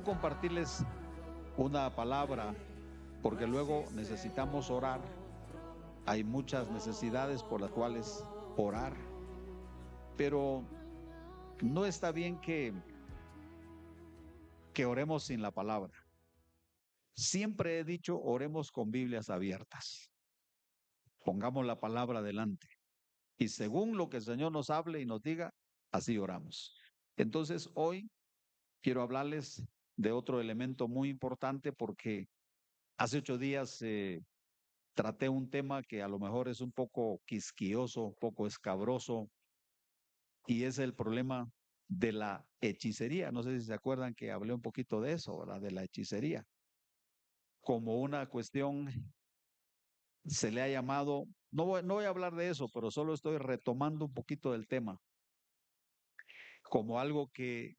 quiero compartirles una palabra porque luego necesitamos orar. Hay muchas necesidades por las cuales orar, pero no está bien que oremos sin la palabra. Siempre he dicho, oremos con Biblias abiertas. Pongamos la palabra delante. Y según lo que el Señor nos hable y nos diga, así oramos. Entonces, hoy quiero hablarles de otro elemento muy importante porque hace 8 días traté un tema que a lo mejor es un poco quisquilloso, un poco escabroso, y es el problema de la hechicería. No sé si se acuerdan que hablé un poquito de eso, ¿verdad? De la hechicería. Como una cuestión se le ha llamado, no voy a hablar de eso, pero solo estoy retomando un poquito del tema, como algo que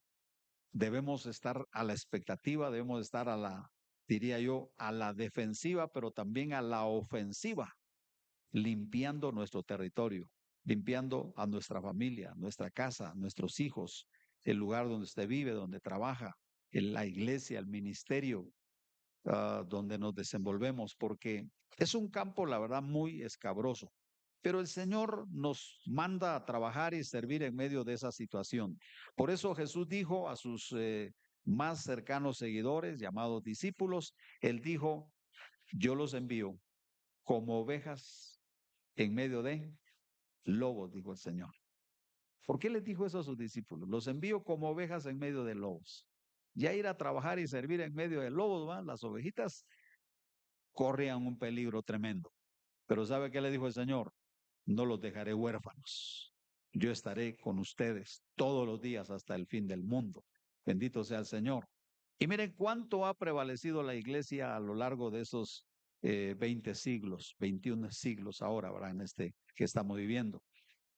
debemos estar a la expectativa, debemos estar diría yo, a la defensiva, pero también a la ofensiva, limpiando nuestro territorio, limpiando a nuestra familia, nuestra casa, nuestros hijos, el lugar donde usted vive, donde trabaja, en la iglesia, el ministerio, donde nos desenvolvemos, porque es un campo, la verdad, muy escabroso. Pero el Señor nos manda a trabajar y servir en medio de esa situación. Por eso Jesús dijo a sus más cercanos seguidores, llamados discípulos, Él dijo, yo los envío como ovejas en medio de lobos, dijo el Señor. ¿Por qué les dijo eso a sus discípulos? Los envío como ovejas en medio de lobos. Ya ir a trabajar y servir en medio de lobos, ¿va? Las ovejitas corrían un peligro tremendo. Pero ¿sabe qué le dijo el Señor? No los dejaré huérfanos. Yo estaré con ustedes todos los días hasta el fin del mundo. Bendito sea el Señor. Y miren cuánto ha prevalecido la iglesia a lo largo de esos 20 siglos, 21 siglos ahora, ¿verdad? En este que estamos viviendo.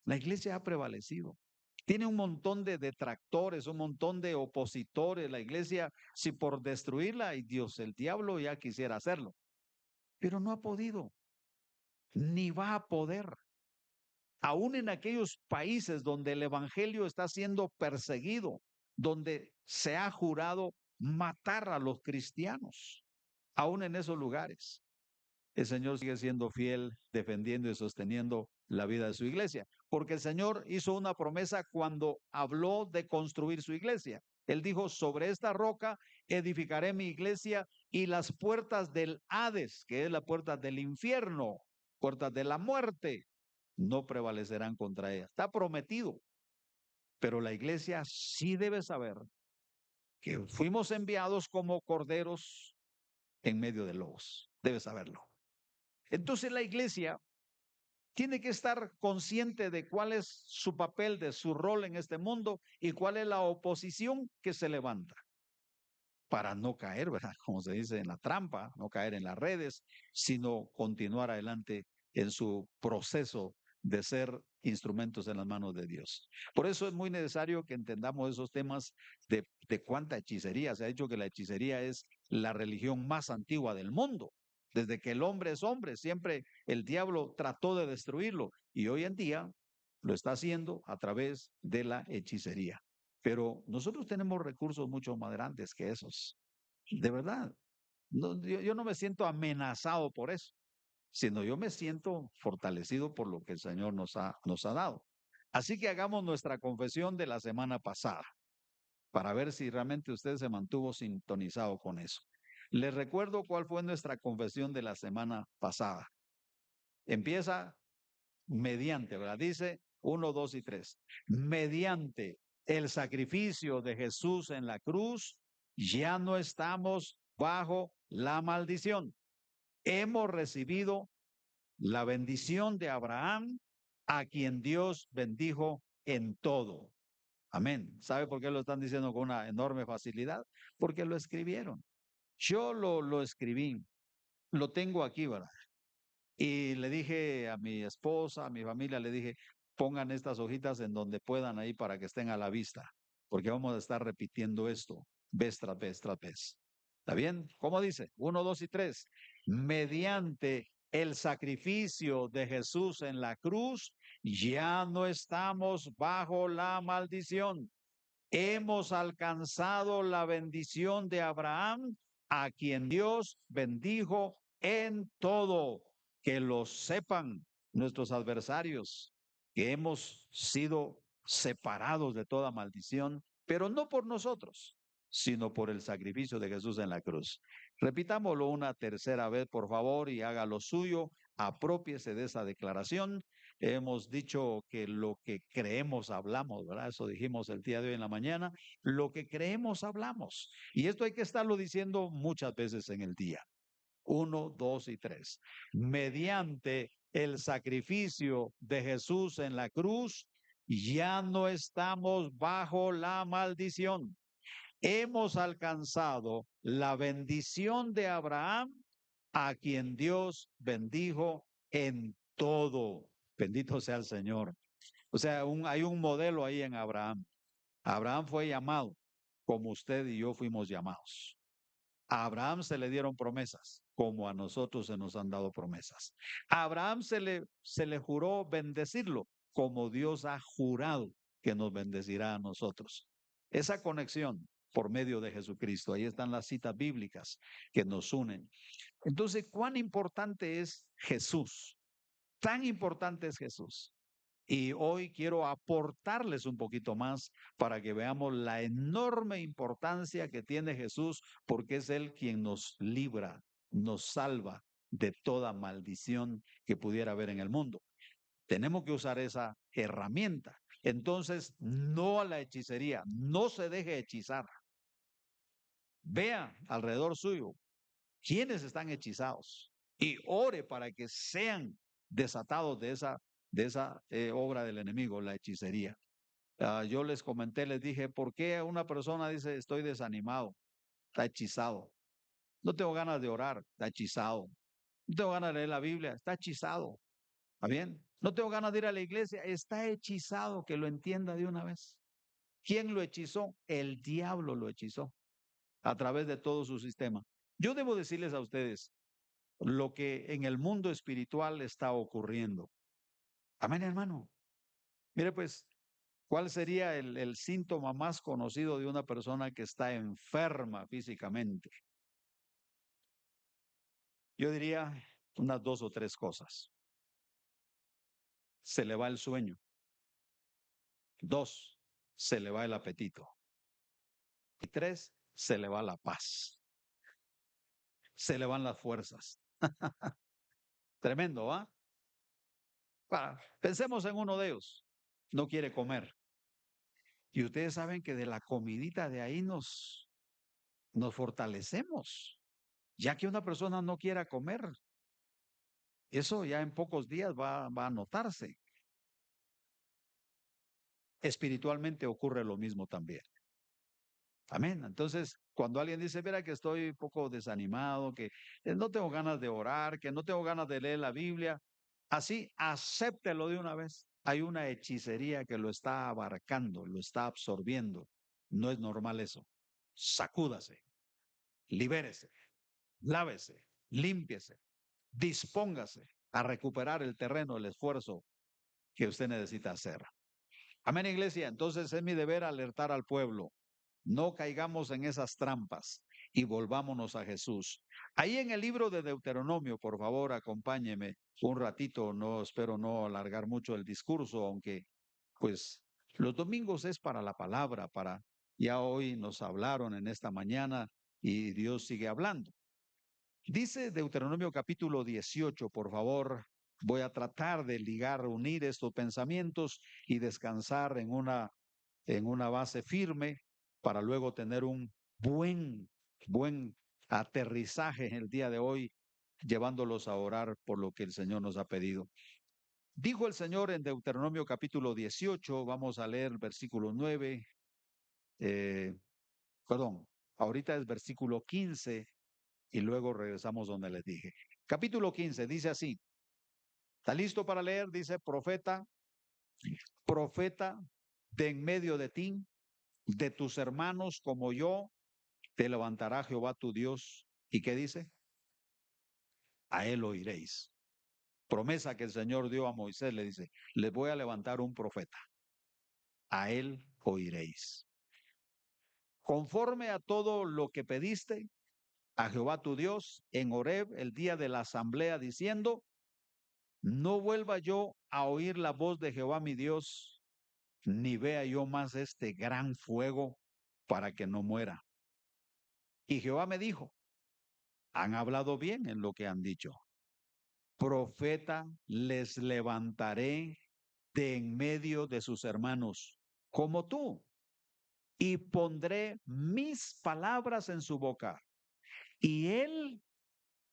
La iglesia ha prevalecido. Tiene un montón de detractores, un montón de opositores. La iglesia, si por destruirla, y Dios, el diablo ya quisiera hacerlo, pero no ha podido, ni va a poder. Aún en aquellos países donde el evangelio está siendo perseguido, donde se ha jurado matar a los cristianos, aún en esos lugares, el Señor sigue siendo fiel, defendiendo y sosteniendo la vida de su iglesia, porque el Señor hizo una promesa cuando habló de construir su iglesia. Él dijo, sobre esta roca edificaré mi iglesia y las puertas del Hades, que es la puerta del infierno, puertas de la muerte, no prevalecerán contra ella. Está prometido, pero la iglesia sí debe saber que fuimos enviados como corderos en medio de lobos. Debe saberlo. Entonces la iglesia tiene que estar consciente de cuál es su papel, de su rol en este mundo y cuál es la oposición que se levanta para no caer, ¿verdad? Como se dice en la trampa, no caer en las redes, sino continuar adelante en su proceso de ser instrumentos en las manos de Dios. Por eso es muy necesario que entendamos esos temas de cuánta hechicería. Se ha dicho que la hechicería es la religión más antigua del mundo. Desde que el hombre es hombre, siempre el diablo trató de destruirlo y hoy en día lo está haciendo a través de la hechicería. Pero nosotros tenemos recursos mucho más grandes que esos. De verdad, no, yo no me siento amenazado por eso, sino yo me siento fortalecido por lo que el Señor nos ha dado. Así que hagamos nuestra confesión de la semana pasada para ver si realmente usted se mantuvo sintonizado con eso. Les recuerdo cuál fue nuestra confesión de la semana pasada. Empieza mediante, ¿verdad? Dice 1, 2 y 3. Mediante el sacrificio de Jesús en la cruz, ya no estamos bajo la maldición. Hemos recibido la bendición de Abraham, a quien Dios bendijo en todo. Amén. ¿Sabe por qué lo están diciendo con una enorme facilidad? Porque lo escribieron. Yo lo escribí, lo tengo aquí, ¿verdad? Y le dije a mi esposa, a mi familia, le dije, pongan estas hojitas en donde puedan ahí para que estén a la vista, porque vamos a estar repitiendo esto vez tras vez tras vez. ¿Está bien? ¿Cómo dice? 1, 2 y 3. Mediante el sacrificio de Jesús en la cruz, ya no estamos bajo la maldición. Hemos alcanzado la bendición de Abraham, a quien Dios bendijo en todo. Que lo sepan nuestros adversarios, que hemos sido separados de toda maldición, pero no por nosotros, sino por el sacrificio de Jesús en la cruz. Repitámoslo una tercera vez, por favor, y haga lo suyo. Aprópiese de esa declaración. Hemos dicho que lo que creemos hablamos, ¿verdad? Eso dijimos el día de hoy en la mañana. Lo que creemos hablamos. Y esto hay que estarlo diciendo muchas veces en el día. 1, 2 y 3. Mediante el sacrificio de Jesús en la cruz, ya no estamos bajo la maldición. Hemos alcanzado la bendición de Abraham, a quien Dios bendijo en todo. Bendito sea el Señor. O sea, hay un modelo ahí en Abraham. Abraham fue llamado como usted y yo fuimos llamados. A Abraham se le dieron promesas, como a nosotros se nos han dado promesas. A Abraham se le juró bendecirlo, como Dios ha jurado que nos bendecirá a nosotros. Esa conexión por medio de Jesucristo, ahí están las citas bíblicas que nos unen. Entonces, ¿cuán importante es Jesús? Tan importante es Jesús. Y hoy quiero aportarles un poquito más para que veamos la enorme importancia que tiene Jesús, porque es Él quien nos libra, nos salva de toda maldición que pudiera haber en el mundo. Tenemos que usar esa herramienta. Entonces, no a la hechicería, no se deje hechizar. Vea alrededor suyo quiénes están hechizados y ore para que sean desatados de esa obra del enemigo, la hechicería. Yo les comenté, les dije, ¿por qué una persona dice estoy desanimado? Está hechizado. No tengo ganas de orar, está hechizado. No tengo ganas de leer la Biblia, está hechizado. ¿Está bien? No tengo ganas de ir a la iglesia, está hechizado, que lo entienda de una vez. ¿Quién lo hechizó? El diablo lo hechizó a través de todo su sistema. Yo debo decirles a ustedes lo que en el mundo espiritual está ocurriendo. Amén, hermano. Mire, pues, ¿cuál sería el síntoma más conocido de una persona que está enferma físicamente? Yo diría unas dos o tres cosas. Se le va el sueño. Dos, se le va el apetito. Y tres, se le va la paz. Se le van las fuerzas. Tremendo, ¿ah? Pensemos en uno de ellos. No quiere comer. Y ustedes saben que de la comidita de ahí nos fortalecemos. Ya que una persona no quiera comer, eso ya en pocos días va a notarse. Espiritualmente ocurre lo mismo también. Amén. Entonces, cuando alguien dice, mira que estoy un poco desanimado, que no tengo ganas de orar, que no tengo ganas de leer la Biblia, así acéptelo de una vez. Hay una hechicería que lo está abarcando, lo está absorbiendo. No es normal eso. Sacúdase, libérese, lávese, límpiese, dispóngase a recuperar el terreno, el esfuerzo que usted necesita hacer. Amén, iglesia. Entonces es mi deber alertar al pueblo. No caigamos en esas trampas y volvámonos a Jesús. Ahí en el libro de Deuteronomio, por favor, acompáñeme un ratito. No espero no alargar mucho el discurso, aunque pues los domingos es para la palabra, ya hoy nos hablaron en esta mañana y Dios sigue hablando. Dice Deuteronomio capítulo 18, por favor, voy a tratar de ligar, unir estos pensamientos y descansar en una base firme para luego tener un buen aterrizaje en el día de hoy, llevándolos a orar por lo que el Señor nos ha pedido. Dijo el Señor en Deuteronomio capítulo 18, vamos a leer el versículo 9, eh, perdón, ahorita es versículo 15 y luego regresamos donde les dije. Capítulo 15 dice así, ¿está listo para leer? Dice, profeta de en medio de ti, de tus hermanos como yo, te levantará Jehová tu Dios. ¿Y qué dice? A él oiréis. Promesa que el Señor dio a Moisés, le dice, les voy a levantar un profeta. A él oiréis. conforme a todo lo que pediste a Jehová tu Dios en Horeb el día de la asamblea, diciendo, no vuelva yo a oír la voz de Jehová mi Dios, ni vea yo más este gran fuego para que no muera. Y Jehová me dijo, han hablado bien en lo que han dicho. Profeta les levantaré de en medio de sus hermanos, como tú, y pondré mis palabras en su boca, y él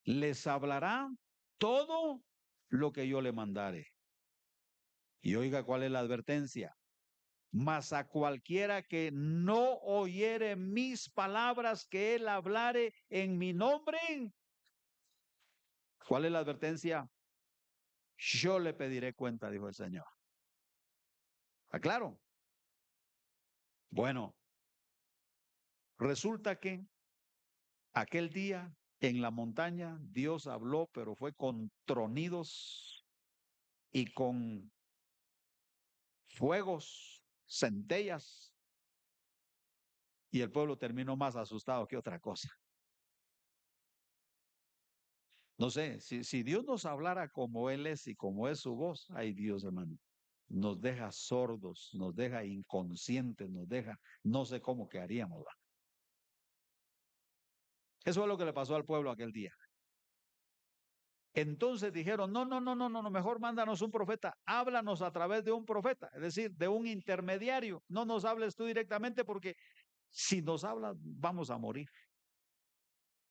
les hablará todo lo que yo le mandare. Y oiga cuál es la advertencia. Mas a cualquiera que no oyere mis palabras que él hablare en mi nombre, ¿cuál es la advertencia? Yo le pediré cuenta, dijo el Señor. ¿Está claro? Bueno, resulta que aquel día en la montaña Dios habló, pero fue con tronidos y con fuegos, centellas, y el pueblo terminó más asustado que otra cosa. No sé, si Dios nos hablara como Él es y como es su voz, ay Dios, hermano, nos deja sordos, nos deja inconscientes, nos deja, no sé cómo quedaríamos. ¿Va? Eso es lo que le pasó al pueblo aquel día. Entonces dijeron, no, no, no, no, no, mejor mándanos un profeta, háblanos a través de un profeta, es decir, de un intermediario, no nos hables tú directamente porque si nos hablas vamos a morir.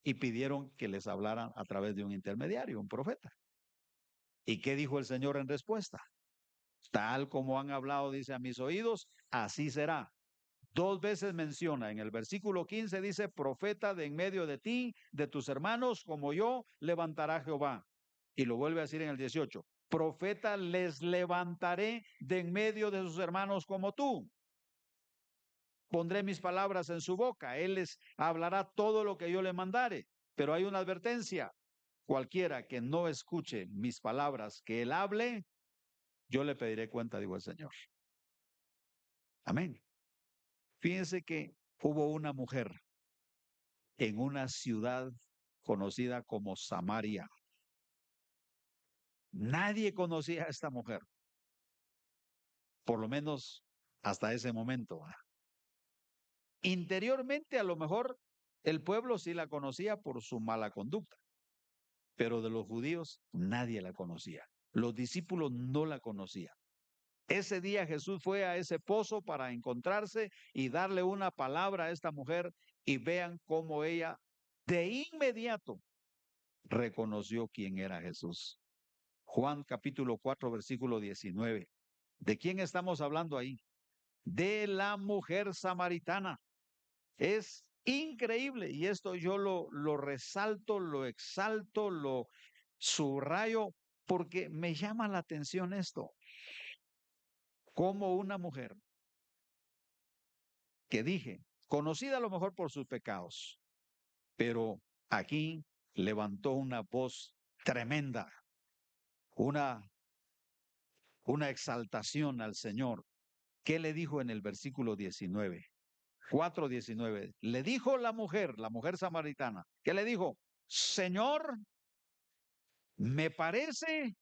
Y pidieron que les hablaran a través de un intermediario, un profeta. ¿Y qué dijo el Señor en respuesta? Tal como han hablado, dice, a mis oídos, así será. Dos veces menciona, en el versículo 15 dice, profeta de en medio de ti, de tus hermanos, como yo, levantará Jehová. Y lo vuelve a decir en el 18, profeta les levantaré de en medio de sus hermanos como tú. Pondré mis palabras en su boca, él les hablará todo lo que yo le mandare. Pero hay una advertencia, cualquiera que no escuche mis palabras, que él hable, yo le pediré cuenta, dijo el Señor. Amén. Fíjense que hubo una mujer en una ciudad conocida como Samaria. Nadie conocía a esta mujer, por lo menos hasta ese momento. Interiormente, a lo mejor, el pueblo sí la conocía por su mala conducta, pero de los judíos nadie la conocía. Los discípulos no la conocían. Ese día Jesús fue a ese pozo para encontrarse y darle una palabra a esta mujer y vean cómo ella de inmediato reconoció quién era Jesús. Juan capítulo 4, versículo 19. ¿De quién estamos hablando ahí? De la mujer samaritana. Es increíble y esto yo lo resalto, lo exalto, lo subrayo porque me llama la atención esto. Como una mujer que dije, conocida a lo mejor por sus pecados, pero aquí levantó una voz tremenda, una, una exaltación al Señor. ¿Qué le dijo en el versículo 19? 4:19. Le dijo la mujer samaritana, ¿qué le dijo? Señor, me parece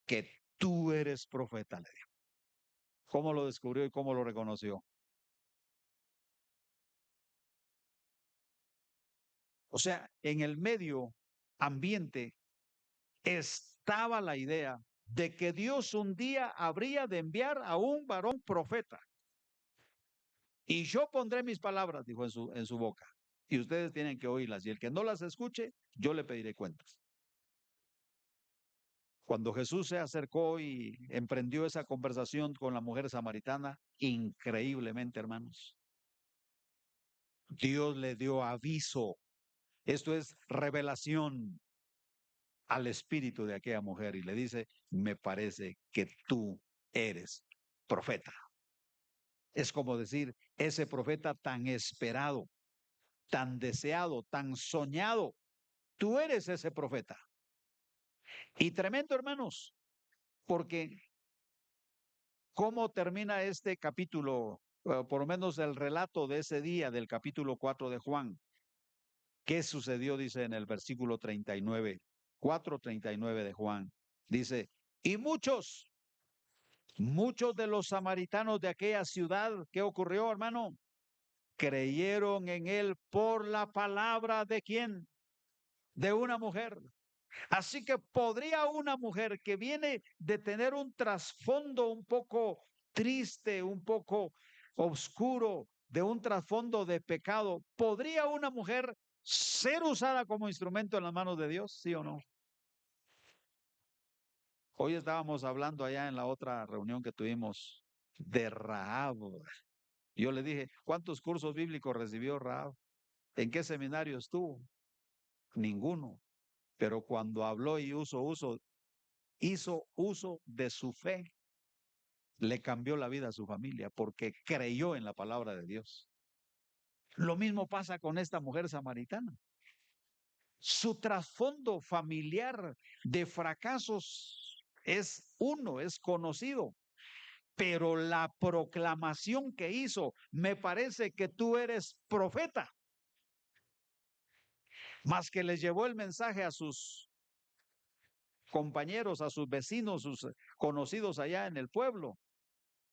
que tú eres profeta, le dijo. ¿Cómo lo descubrió y cómo lo reconoció? O sea, en el medio ambiente estaba la idea de que Dios un día habría de enviar a un varón profeta. Y yo pondré mis palabras, dijo en su boca, y ustedes tienen que oírlas. Y el que no las escuche, yo le pediré cuentas. Cuando Jesús se acercó y emprendió esa conversación con la mujer samaritana, increíblemente, hermanos, Dios le dio aviso. Esto es revelación al espíritu de aquella mujer y le dice, me parece que tú eres profeta. Es como decir, ese profeta tan esperado, tan deseado, tan soñado, tú eres ese profeta. Y tremendo, hermanos, porque ¿cómo termina este capítulo por lo menos el relato de ese día del capítulo 4 de Juan. ¿Qué sucedió? Dice en el versículo 39, 4:39 de Juan. Dice, y muchos de los samaritanos de aquella ciudad, ¿qué ocurrió, hermano? Creyeron en él por la palabra de quién? De una mujer. Así que podría una mujer que viene de tener un trasfondo un poco triste, un poco oscuro, de un trasfondo de pecado, ¿podría una mujer ser usada como instrumento en las manos de Dios? ¿Sí o no? Hoy estábamos hablando allá en la otra reunión que tuvimos de Rahab. Yo le dije, ¿cuántos cursos bíblicos recibió Rahab? ¿En qué seminario estuvo? Ninguno. Pero cuando habló y hizo uso de su fe, le cambió la vida a su familia porque creyó en la palabra de Dios. Lo mismo pasa con esta mujer samaritana. Su trasfondo familiar de fracasos es conocido, pero la proclamación que hizo, me parece que tú eres profeta, más que les llevó el mensaje a sus compañeros, a sus vecinos, sus conocidos allá en el pueblo.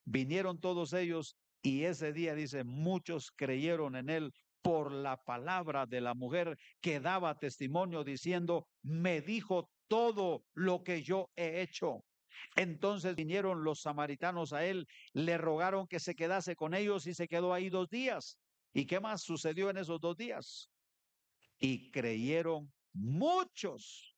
Vinieron todos ellos y ese día, dice, muchos creyeron en él por la palabra de la mujer que daba testimonio diciendo, me dijo todo lo que yo he hecho. Entonces vinieron los samaritanos a él, le rogaron que se quedase con ellos y se quedó ahí 2 días. ¿Y qué más sucedió en esos 2 días? Y creyeron muchos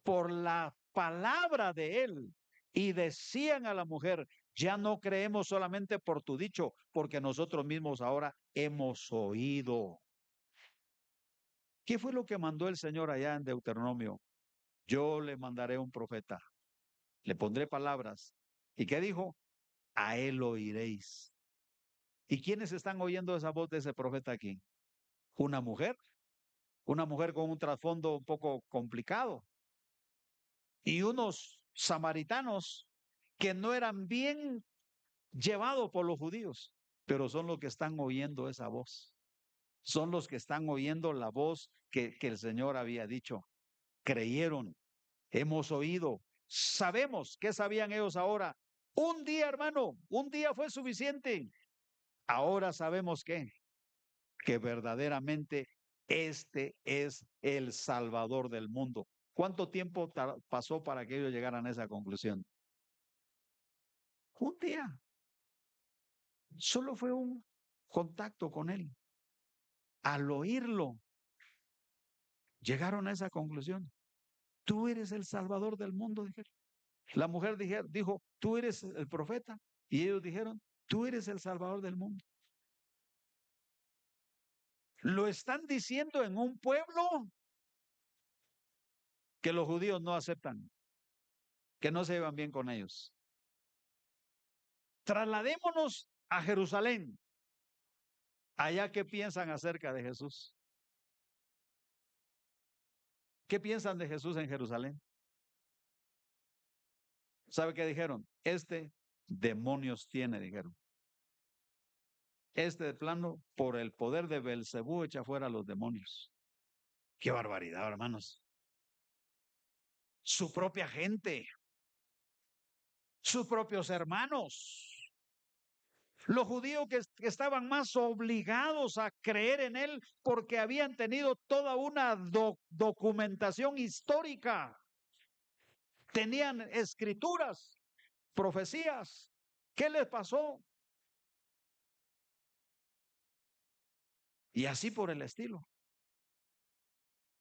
por la palabra de él y decían a la mujer, ya no creemos solamente por tu dicho, porque nosotros mismos ahora hemos oído. ¿Qué fue lo que mandó el Señor allá en Deuteronomio? Yo le mandaré un profeta, le pondré palabras. ¿Y qué dijo? A él oiréis. ¿Y quiénes están oyendo esa voz de ese profeta aquí? Una mujer con un trasfondo un poco complicado, y unos samaritanos que no eran bien llevados por los judíos, pero son los que están oyendo esa voz. Son los que están oyendo la voz que el Señor había dicho. Creyeron, hemos oído, sabemos. ¿Qué sabían ellos ahora? Un día, hermano, un día fue suficiente. Ahora sabemos que verdaderamente este es el Salvador del mundo. ¿Cuánto tiempo pasó para que ellos llegaran a esa conclusión? Un día. Solo fue un contacto con él. Al oírlo, llegaron a esa conclusión. Tú eres el Salvador del mundo, dijeron. La mujer dijo, tú eres el profeta. Y ellos dijeron, tú eres el Salvador del mundo. Lo están diciendo en un pueblo que los judíos no aceptan, que no se llevan bien con ellos. Trasladémonos a Jerusalén. Allá, ¿qué piensan acerca de Jesús? ¿Qué piensan de Jesús en Jerusalén? ¿Sabe qué dijeron? Este demonios tiene, dijeron. Este de plano, por el poder de Belcebú, echa fuera a los demonios. Qué barbaridad, hermanos. Su propia gente, sus propios hermanos. Los judíos que estaban más obligados a creer en él porque habían tenido toda una documentación histórica. Tenían escrituras, profecías. ¿Qué les pasó? Y así por el estilo.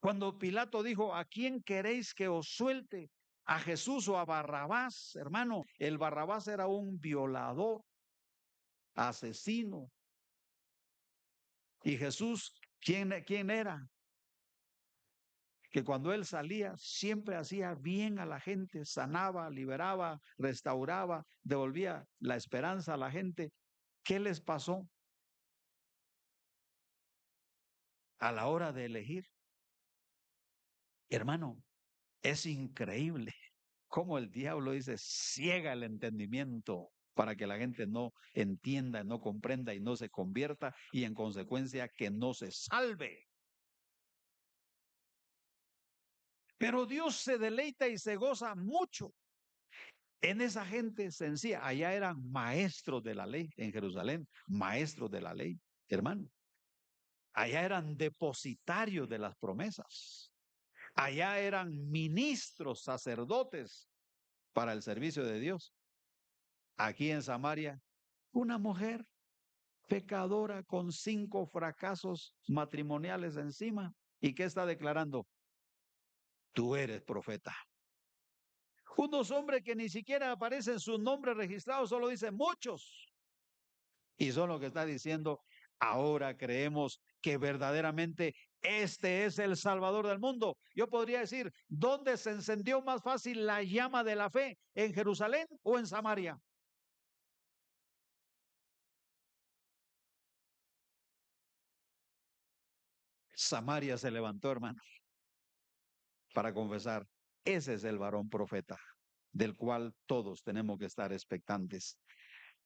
Cuando Pilato dijo, ¿a quién queréis que os suelte? ¿A Jesús o a Barrabás? Hermano, el Barrabás era un violador, asesino. ¿Y Jesús quién era? Que cuando él salía siempre hacía bien a la gente, sanaba, liberaba, restauraba, devolvía la esperanza a la gente. ¿Qué les pasó a la hora de elegir? Hermano, es increíble cómo el diablo dice, ciega el entendimiento. para que la gente no entienda, no comprenda y no se convierta y en consecuencia que no se salve. Pero Dios se deleita y se goza mucho en esa gente sencilla. Allá eran maestros de la ley en Jerusalén, maestros de la ley, hermano. Allá eran depositarios de las promesas. Allá eran ministros, sacerdotes para el servicio de Dios. Aquí en Samaria, una mujer pecadora con 5 fracasos matrimoniales encima. ¿Y qué está declarando? Tú eres profeta. Unos hombres que ni siquiera aparecen sus nombres registrados, solo dicen muchos. Y son los que está diciendo, ahora creemos que verdaderamente este es el Salvador del mundo. Yo podría decir, ¿dónde se encendió más fácil la llama de la fe? ¿En Jerusalén o en Samaria? Samaria se levantó, hermano, para confesar, ese es el varón profeta, del cual todos tenemos que estar expectantes.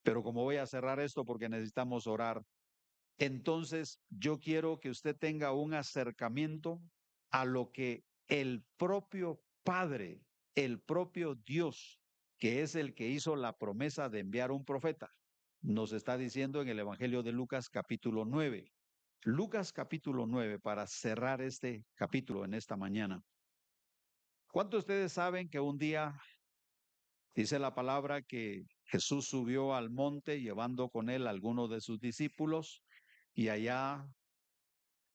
Pero como voy a cerrar esto porque necesitamos orar, entonces yo quiero que usted tenga un acercamiento a lo que el propio Padre, el propio Dios, que es el que hizo la promesa de enviar un profeta, nos está diciendo en el Evangelio de Lucas capítulo 9. Lucas capítulo 9, para cerrar este capítulo en esta mañana. ¿Cuántos de ustedes saben que un día dice la palabra que Jesús subió al monte llevando con él a algunos de sus discípulos y allá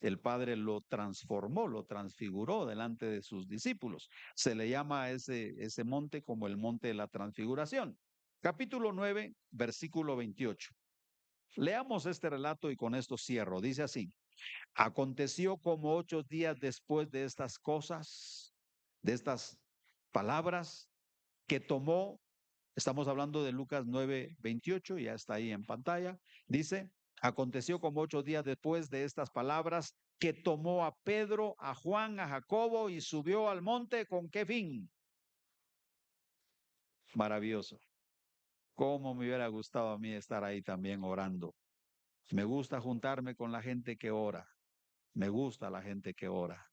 el Padre lo transformó, lo transfiguró delante de sus discípulos? Se le llama a ese monte como el monte de la transfiguración. Capítulo 9, versículo 28. Leamos este relato y con esto cierro. Dice así: aconteció como 8 días después de estas cosas, de estas palabras, que tomó, estamos hablando de Lucas 9:28, ya está ahí en pantalla, dice, aconteció como 8 días después de estas palabras, que tomó a Pedro, a Juan, a Jacobo y subió al monte. ¿Con qué fin? Maravilloso. Cómo me hubiera gustado a mí estar ahí también orando. Me gusta juntarme con la gente que ora. Me gusta la gente que ora.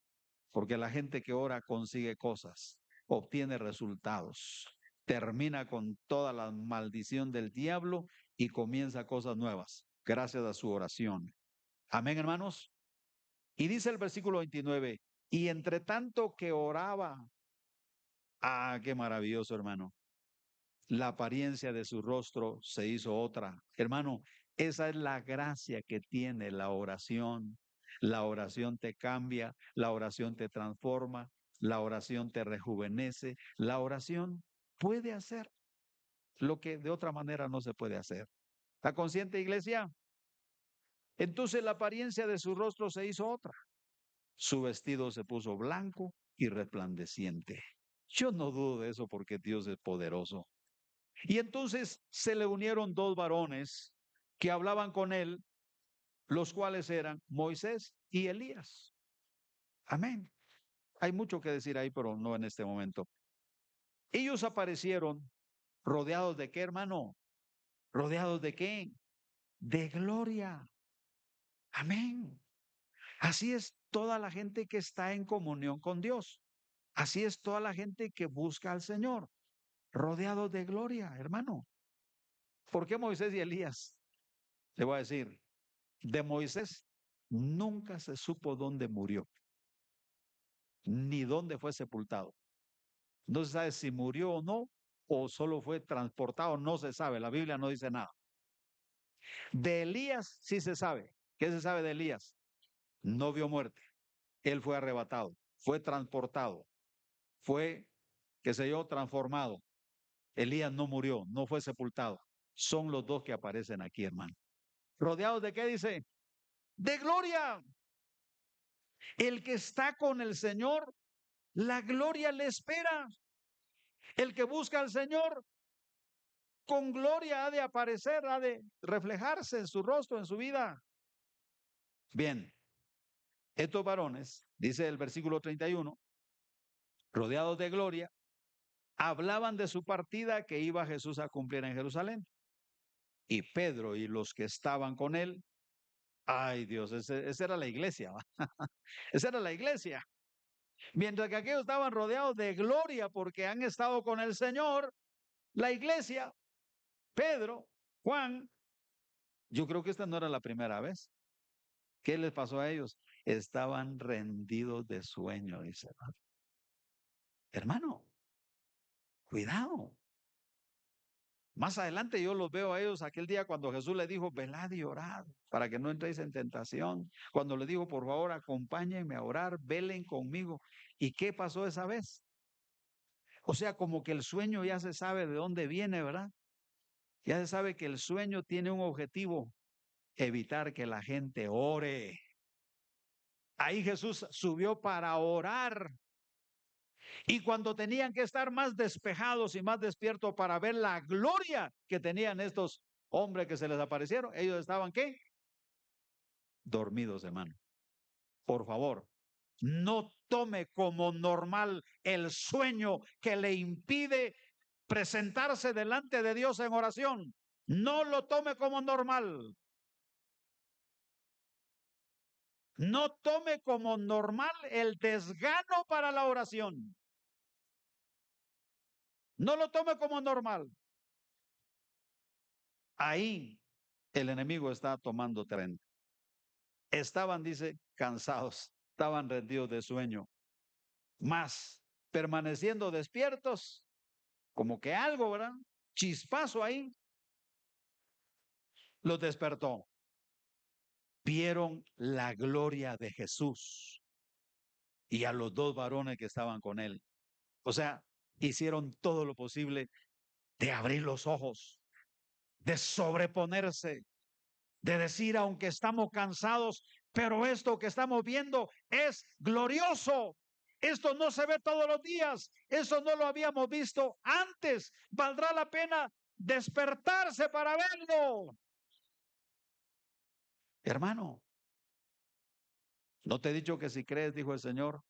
Porque la gente que ora consigue cosas, obtiene resultados, termina con toda la maldición del diablo y comienza cosas nuevas, gracias a su oración. Amén, hermanos. Y dice el versículo 29, y entre tanto que oraba, qué maravilloso, hermano, la apariencia de su rostro se hizo otra. Hermano, esa es la gracia que tiene la oración. La oración te cambia, la oración te transforma, la oración te rejuvenece, la oración puede hacer lo que de otra manera no se puede hacer. ¿Está consciente, iglesia? Entonces la apariencia de su rostro se hizo otra. Su vestido se puso blanco y resplandeciente. Yo no dudo de eso porque Dios es poderoso. Y entonces se le unieron 2 varones que hablaban con él, los cuales eran Moisés y Elías. Amén. Hay mucho que decir ahí, pero no en este momento. Ellos aparecieron rodeados de qué, hermano? ¿Rodeados de qué? De gloria. Amén. Así es toda la gente que está en comunión con Dios. Así es toda la gente que busca al Señor, rodeados de gloria, hermano. ¿Por qué Moisés y Elías? Le voy a decir, de Moisés nunca se supo dónde murió, ni dónde fue sepultado. No se sabe si murió o no, o solo fue transportado, no se sabe. La Biblia no dice nada. De Elías sí se sabe. ¿Qué se sabe de Elías? No vio muerte. Él fue arrebatado, fue transportado, fue, qué sé yo, transformado. Elías no murió, no fue sepultado. Son los dos que aparecen aquí, hermano. ¿Rodeados de qué dice? De gloria. El que está con el Señor, la gloria le espera. El que busca al Señor, con gloria ha de aparecer, ha de reflejarse en su rostro, en su vida. Bien, estos varones, dice el versículo 31, rodeados de gloria, hablaban de su partida que iba Jesús a cumplir en Jerusalén. Y Pedro y los que estaban con él, ay Dios, esa era la iglesia, ¿va? Esa era la iglesia. Mientras que aquellos estaban rodeados de gloria porque han estado con el Señor, la iglesia, Pedro, Juan, yo creo que esta no era la primera vez. ¿Qué les pasó a ellos? Estaban rendidos de sueño, dice. Hermano, cuidado. Más adelante yo los veo a ellos aquel día cuando Jesús les dijo, velad y orad para que no entréis en tentación. Cuando les dijo, por favor, acompáñenme a orar, velen conmigo. ¿Y qué pasó esa vez? O sea, como que el sueño ya se sabe de dónde viene, ¿verdad? Ya se sabe que el sueño tiene un objetivo, evitar que la gente ore. Ahí Jesús subió para orar. Y cuando tenían que estar más despejados y más despiertos para ver la gloria que tenían estos hombres que se les aparecieron, ellos estaban, ¿qué? Dormidos, hermano. Por favor, no tome como normal el sueño que le impide presentarse delante de Dios en oración. No lo tome como normal. No tome como normal el desgano para la oración. No lo tome como normal. Ahí el enemigo está tomando terreno. Estaban, dice, cansados, estaban rendidos de sueño, más permaneciendo despiertos, como que algo, ¿verdad? Chispazo ahí, los despertó. Vieron la gloria de Jesús y a los dos varones que estaban con él. O sea, hicieron todo lo posible de abrir los ojos, de sobreponerse, de decir, aunque estamos cansados, pero esto que estamos viendo es glorioso. Esto no se ve todos los días. Eso no lo habíamos visto antes. Valdrá la pena despertarse para verlo. Hermano, ¿no te he dicho que si crees, dijo el Señor,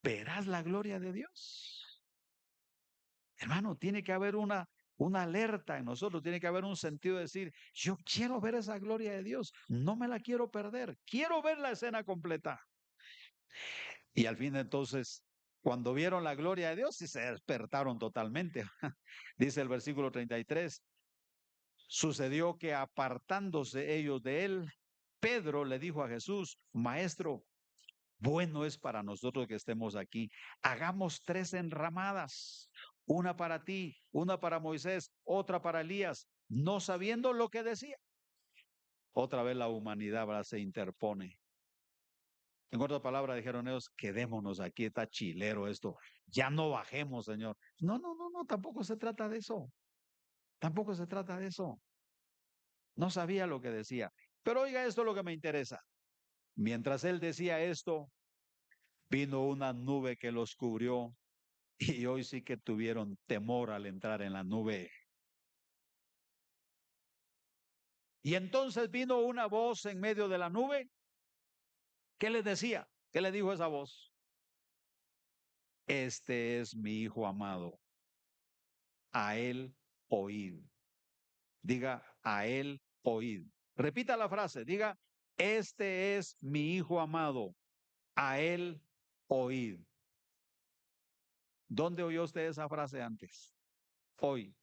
verás la gloria de Dios? Hermano, tiene que haber una alerta en nosotros, tiene que haber un sentido de decir, yo quiero ver esa gloria de Dios, no me la quiero perder, quiero ver la escena completa. Y al fin entonces, cuando vieron la gloria de Dios, sí se despertaron totalmente. Dice el versículo 33, sucedió que apartándose ellos de él, Pedro le dijo a Jesús, Maestro, bueno es para nosotros que estemos aquí. Hagamos 3 enramadas, una para ti, una para Moisés, otra para Elías, no sabiendo lo que decía. Otra vez la humanidad, ¿verdad?, se interpone. En otras palabras, dijeron ellos, quedémonos aquí, está chilero esto, ya no bajemos, Señor. No, no, no, no, tampoco se trata de eso. Tampoco se trata de eso. No sabía lo que decía. Pero oiga, esto es lo que me interesa. Mientras él decía esto, vino una nube que los cubrió y hoy sí que tuvieron temor al entrar en la nube. Y entonces vino una voz en medio de la nube. ¿Qué les decía? ¿Qué le dijo esa voz? Este es mi hijo amado. A él oíd. Diga, a él oíd. Repita la frase, diga, este es mi hijo amado. A él oíd. ¿Dónde oyó usted esa frase antes? Hoy.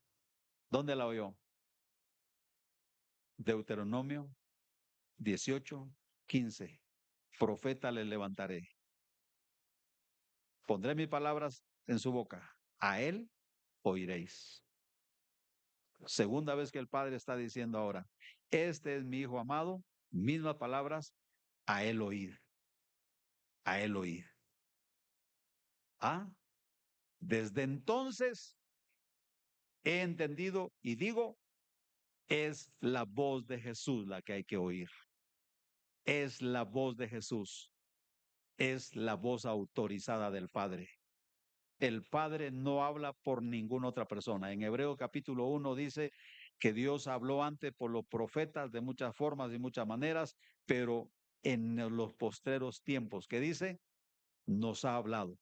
¿Dónde la oyó? Deuteronomio 18:15. Profeta le levantaré. Pondré mis palabras en su boca. A él oiréis. Segunda vez que el Padre está diciendo ahora, este es mi Hijo amado, mismas palabras, a él oír. A él oír. Ah, desde entonces he entendido y digo, es la voz de Jesús la que hay que oír. Es la voz de Jesús. Es la voz autorizada del Padre. El Padre no habla por ninguna otra persona. En Hebreo capítulo 1 dice que Dios habló antes por los profetas de muchas formas y muchas maneras, pero en los postreros tiempos, ¿qué dice? Nos ha hablado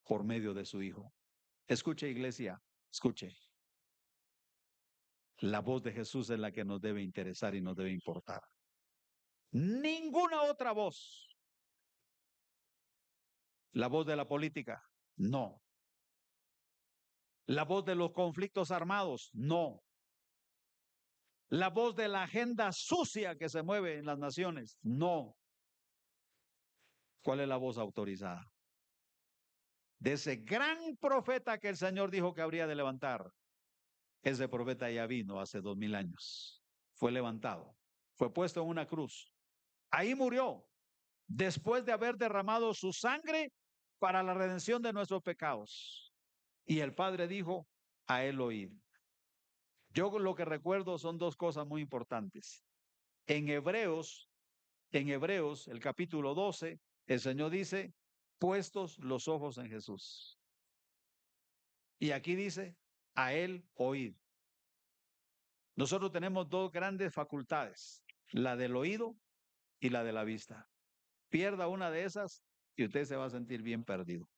por medio de su Hijo. Escuche, iglesia, escuche. La voz de Jesús es la que nos debe interesar y nos debe importar. Ninguna otra voz. La voz de la política, no. La voz de los conflictos armados, no. La voz de la agenda sucia que se mueve en las naciones, no. ¿Cuál es la voz autorizada? De ese gran profeta que el Señor dijo que habría de levantar. Ese profeta ya vino hace 2000 años. Fue levantado. Fue puesto en una cruz. Ahí murió. Después de haber derramado su sangre para la redención de nuestros pecados. Y el Padre dijo, a él oír. Yo lo que recuerdo son dos cosas muy importantes. En Hebreos, el capítulo 12, el Señor dice, puestos los ojos en Jesús. Y aquí dice, a él oír. Nosotros tenemos dos grandes facultades, la del oído y la de la vista. Pierda una de esas y usted se va a sentir bien perdido.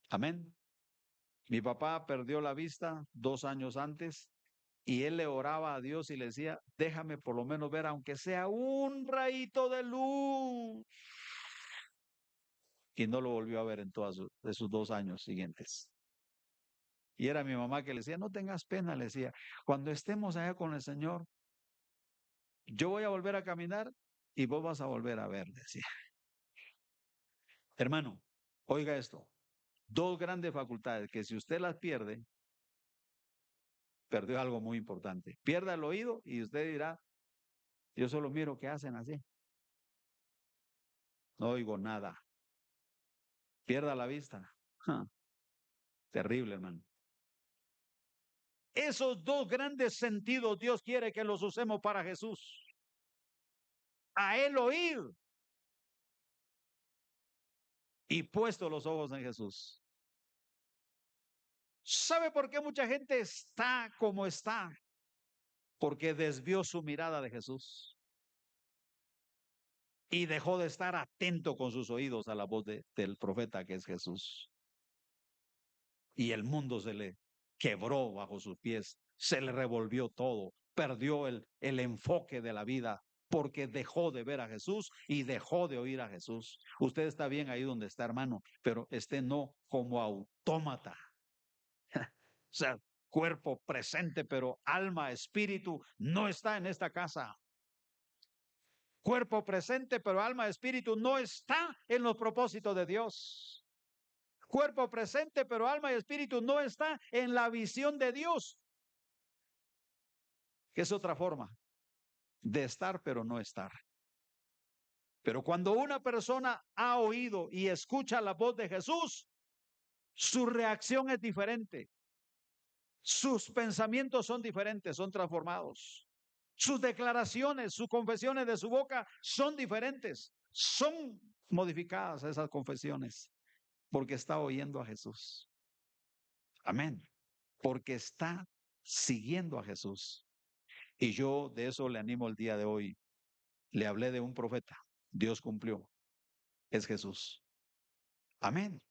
Amén. Mi papá perdió la vista 2 años antes y él le oraba a Dios y le decía, déjame por lo menos ver aunque sea un rayito de luz. Y no lo volvió a ver en todos esos 2 años siguientes. Y era mi mamá que le decía, no tengas pena, le decía, cuando estemos allá con el Señor, yo voy a volver a caminar y vos vas a volver a ver, decía. Hermano, oiga esto, dos grandes facultades que si usted las pierde, perdió algo muy importante. Pierda el oído y usted dirá, yo solo miro qué hacen así. No oigo nada. Pierda la vista. Terrible, hermano. Esos dos grandes sentidos Dios quiere que los usemos para Jesús. A él oír y puesto los ojos en Jesús. ¿Sabe por qué mucha gente está como está? Porque desvió su mirada de Jesús y dejó de estar atento con sus oídos a la voz del profeta que es Jesús. Y el mundo se le quebró bajo sus pies, se le revolvió todo, perdió el enfoque de la vida porque dejó de ver a Jesús y dejó de oír a Jesús. Usted está bien ahí donde está, hermano, pero esté no como autómata. O sea, cuerpo presente, pero alma, espíritu no está en esta casa. Cuerpo presente, pero alma, espíritu no está en los propósitos de Dios. Cuerpo presente, pero alma y espíritu no está en la visión de Dios. Que es otra forma de estar, pero no estar. Pero cuando una persona ha oído y escucha la voz de Jesús, su reacción es diferente. Sus pensamientos son diferentes, son transformados. Sus declaraciones, sus confesiones de su boca son diferentes. Son modificadas esas confesiones porque está oyendo a Jesús. Amén. Porque está siguiendo a Jesús. Y yo de eso le animo el día de hoy. Le hablé de un profeta. Dios cumplió. Es Jesús. Amén.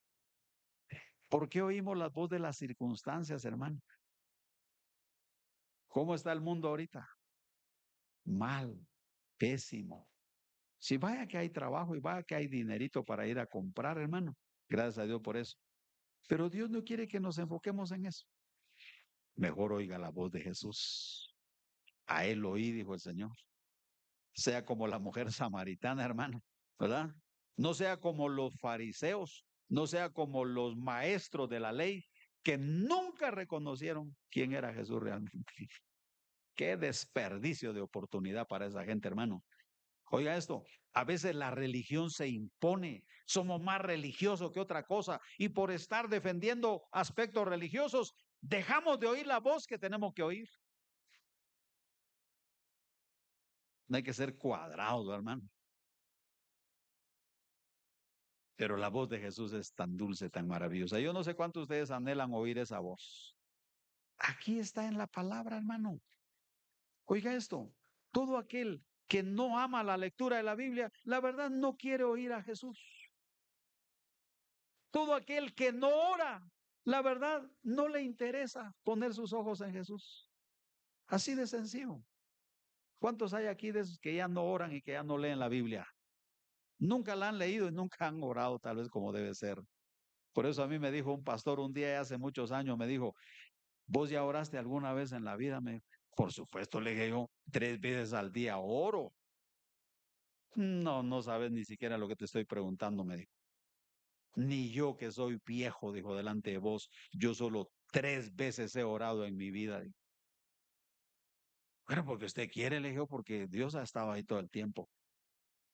¿Por qué oímos la voz de las circunstancias, hermano? ¿Cómo está el mundo ahorita? Mal, pésimo. Si vaya que hay trabajo y vaya que hay dinerito para ir a comprar, hermano. Gracias a Dios por eso. Pero Dios no quiere que nos enfoquemos en eso. Mejor oiga la voz de Jesús. A él oí, dijo el Señor. Sea como la mujer samaritana, hermano, ¿verdad? No sea como los fariseos, no sea como los maestros de la ley que nunca reconocieron quién era Jesús realmente. Qué desperdicio de oportunidad para esa gente, hermano. Oiga esto, a veces la religión se impone, somos más religiosos que otra cosa y por estar defendiendo aspectos religiosos, dejamos de oír la voz que tenemos que oír. No hay que ser cuadrados, hermano. Pero la voz de Jesús es tan dulce, tan maravillosa. Yo no sé cuántos de ustedes anhelan oír esa voz. Aquí está en la palabra, hermano. Oiga esto, todo aquel que no ama la lectura de la Biblia, la verdad no quiere oír a Jesús. Todo aquel que no ora La verdad, no le interesa poner sus ojos en Jesús. Así de sencillo. ¿Cuántos hay aquí de esos que ya no oran y que ya no leen la Biblia? Nunca la han leído y nunca han orado tal vez como debe ser. Por eso a mí me dijo un pastor un día hace muchos años, me dijo, ¿vos ya oraste alguna vez en la vida? Por supuesto, le dije yo, 3 veces al día oro. No, no sabes ni siquiera lo que te estoy preguntando, me dijo. Ni yo que soy viejo, dijo, delante de vos, yo solo 3 veces he orado en mi vida. Dijo. Bueno, porque usted quiere, le dije, porque Dios ha estado ahí todo el tiempo.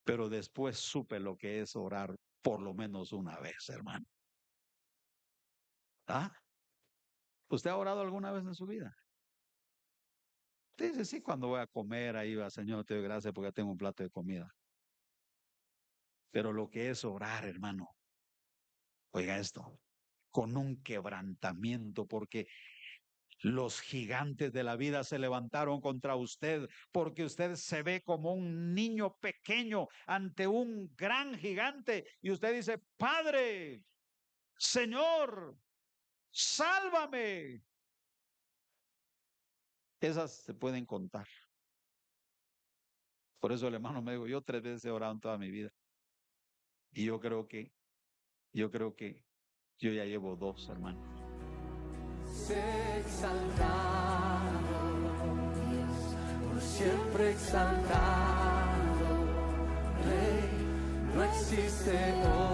Pero después supe lo que es orar por lo menos una vez, hermano. ¿Ah? ¿Usted ha orado alguna vez en su vida? Dice, sí, cuando voy a comer, ahí va, Señor, te doy gracias porque ya tengo un plato de comida. Pero lo que es orar, hermano, oiga esto, con un quebrantamiento, porque los gigantes de la vida se levantaron contra usted, porque usted se ve como un niño pequeño ante un gran gigante, y usted dice, Padre, Señor, sálvame. Esas se pueden contar. Por eso el hermano me dijo, yo 3 veces he orado en toda mi vida. Y yo creo que yo ya llevo 2, hermano. Sé exaltado, por siempre exaltado, Rey, no existe otro.